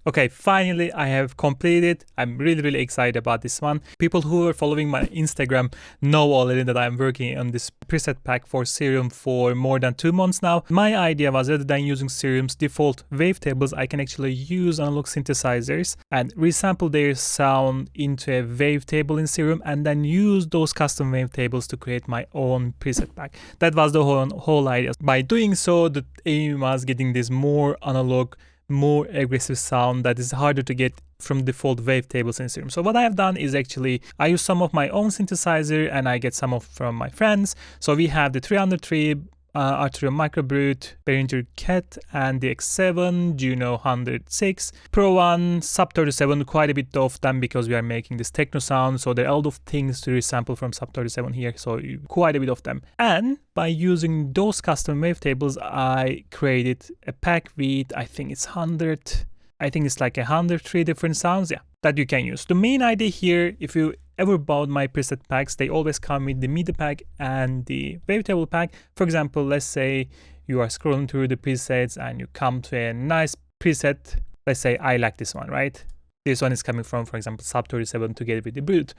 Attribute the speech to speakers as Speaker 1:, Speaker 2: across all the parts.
Speaker 1: Okay, finally I have completed. I'm really excited about this one. People who are following my Instagram know already that I'm working on this preset pack for Serum for more than 2 months now. My idea was, rather than using Serum's default wavetables, I can actually use analog synthesizers and resample their sound into a wavetable in Serum and then use those custom wavetables to create my own preset pack. That was the whole idea. By doing so, the aim was getting this more analog, more aggressive sound that is harder to get from default wavetables in Serum. So what I have done is actually I use some of my own synthesizer and I get some of from my friends. So we have the 303 Arturio Microbrute, Behringer Cat, and the X7, Juno 106, Pro 1, Sub 37, quite a bit of them because we are making this techno sound, so there are a lot of things to resample from Sub 37 here, so quite a bit of them. And by using those custom wavetables, I created a pack with, I think it's like 103 different sounds, yeah, that you can use. The main idea here, if you ever bought my preset packs, they always come with the MIDI pack and the wavetable pack. For example, let's say you are scrolling through the presets and you come to a nice preset. Let's say I like this one, right? This one is coming from, for example, Sub 37 together with the Brute.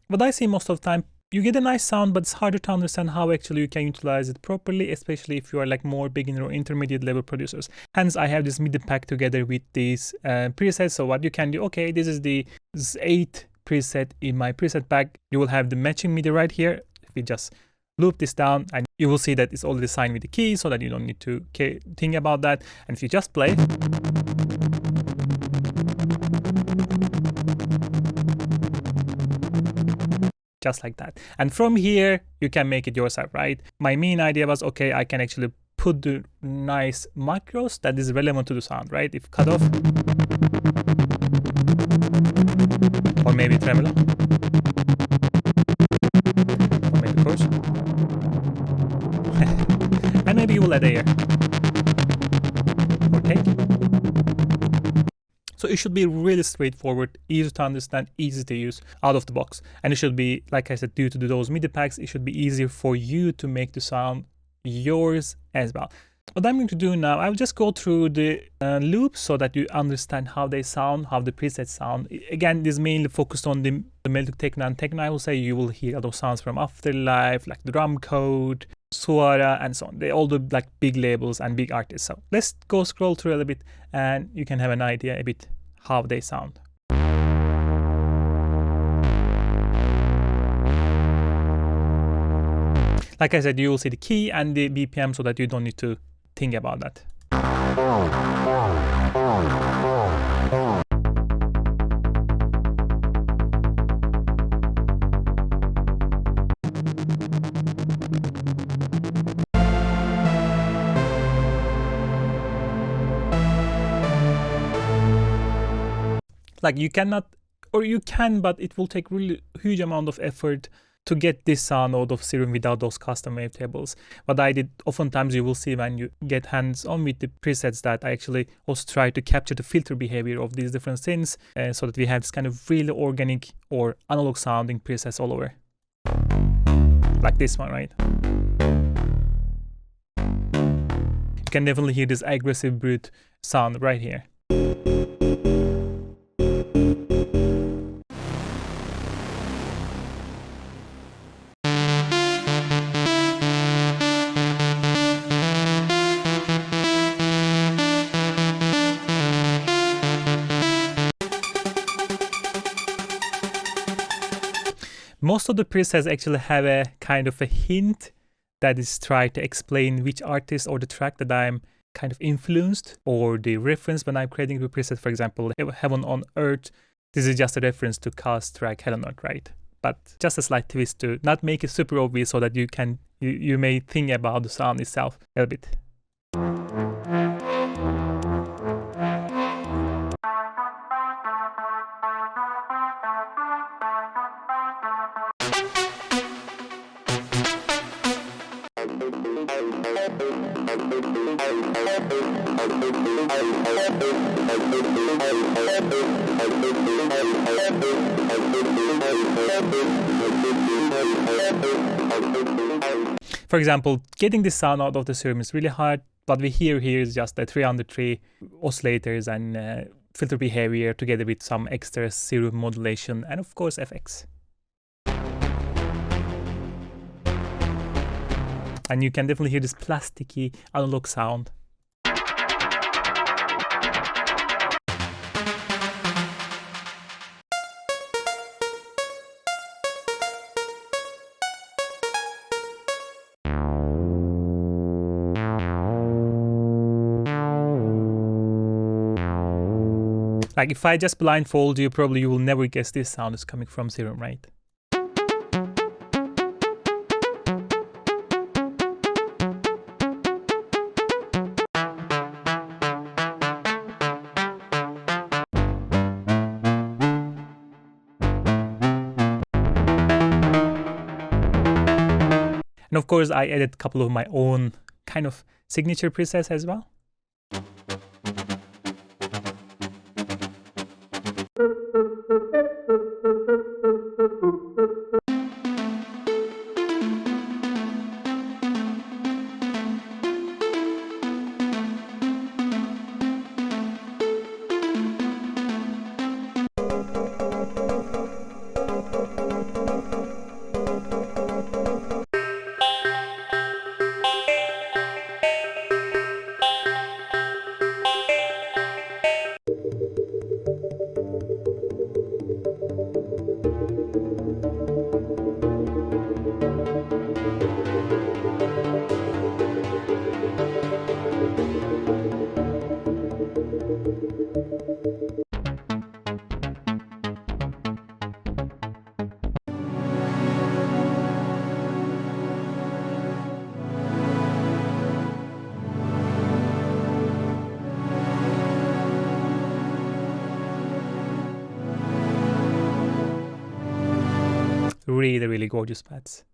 Speaker 1: What I see most of the time, you get a nice sound, but it's harder to understand how actually you can utilize it properly, especially if you are like more beginner or intermediate level producers. Hence, I have this MIDI pack together with these presets. So what you can do, okay, this is the 8th preset in my preset pack. You will have the matching MIDI right here. If we just loop this down, and you will see that it's already signed with the key, so that you don't need to think about that. And if you just play, just like that. And from here, you can make it yourself, right? My main idea was, okay, I can actually put the nice macros that is relevant to the sound, right? If cut off, or maybe tremolo, or maybe chorus, and maybe you will add air, or take. So it should be really straightforward, easy to understand, easy to use out of the box. And it should be, like I said, due to those MIDI packs, it should be easier for you to make the sound yours as well. What I'm going to do now, I'll just go through the loops so that you understand how they sound, how the presets sound. Again, this is mainly focused on the melodic techno and techno. I will say you will hear those sounds from Afterlife, like Drum Code, Suara, and so on. They all do like big labels and big artists. So let's go scroll through a little bit and you can have an idea a bit how they sound. Like I said, you will see the key and the BPM so that you don't need to think about that. Like you cannot, or you can, but it will take really huge amount of effort to get this sound out of Serum without those custom wavetables. What I did, oftentimes you will see when you get hands-on with the presets that I actually also try to capture the filter behavior of these different synths so that we have this kind of really organic or analog sounding presets all over. Like this one, right? You can definitely hear this aggressive brute sound right here. Most of the presets actually have a kind of a hint that is trying to explain which artist or the track that I'm kind of influenced, or the reference when I'm creating the preset. For example, Heaven on Earth, this is just a reference to Cast track Hell on Earth, right? But just a slight twist to not make it super obvious so that you may think about the sound itself a little bit. For example, getting this sound out of the Serum is really hard. What we hear here is just the 303 oscillators and filter behavior together with some extra Serum modulation and of course FX. And you can definitely hear this plasticky analog sound. Like if I just blindfold you, probably you will never guess this sound is coming from Serum, right? And of course, I added a couple of my own kind of signature presets as well. Really, really gorgeous pads.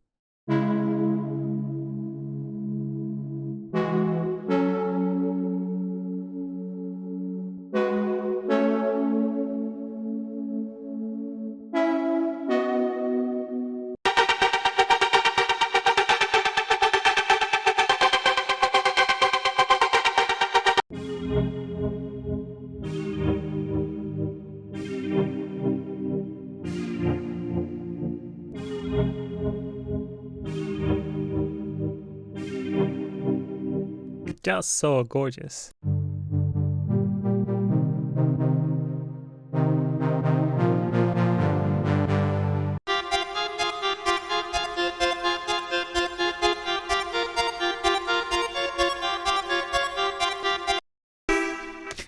Speaker 1: Just so gorgeous.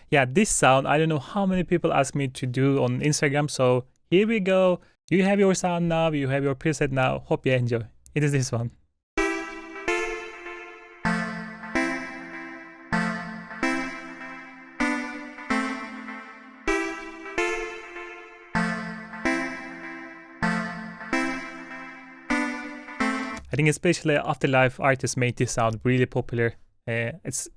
Speaker 1: Yeah, this sound, I don't know how many people ask me to do on Instagram, so here we go. You have your sound now, you have your preset now. Hope you enjoy. It is this one. I think especially Afterlife artists made this sound really popular. It's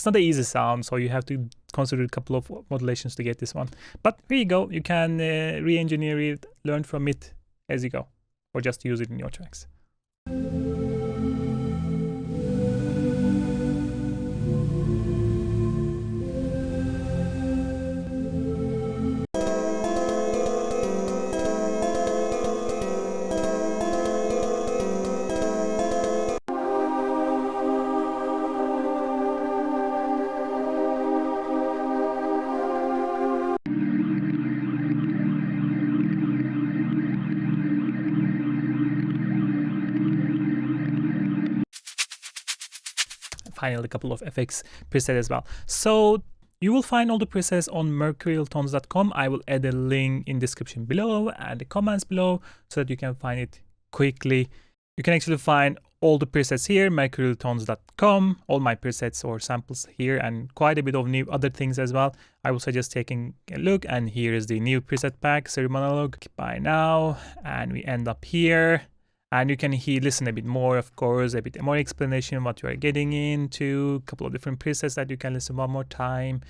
Speaker 1: not an easy sound, so you have to consider a couple of modulations to get this one. But here you go. You can re-engineer it, learn from it as you go, or just use it in your tracks. Finally, a couple of FX presets as well. So you will find all the presets on mercurialtones.com. I will add a link in description below and the comments below so that you can find it quickly. You can actually find all the presets here, mercurialtones.com, all my presets or samples here, and quite a bit of new other things as well. I will suggest taking a look, and here is the new preset pack, Serum Analog, by now, and we end up here. And you can listen a bit more, of course, a bit more explanation what you are getting into, a couple of different presets that you can listen one more time.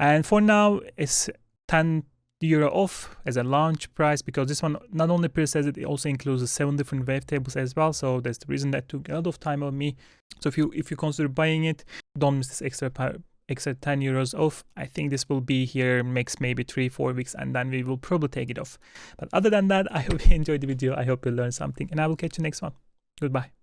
Speaker 1: And for now, it's 10 euro off as a launch price, because this one not only presets it, it also includes the 7 different wavetables as well. So that's the reason that took a lot of time on me. So if you consider buying it, don't miss this extra 10 euros off. I think this will be here makes maybe 3-4 weeks, and then we will probably take it off. But other than that, I hope you enjoyed the video. I hope you learned something, and I will catch you next one. Goodbye.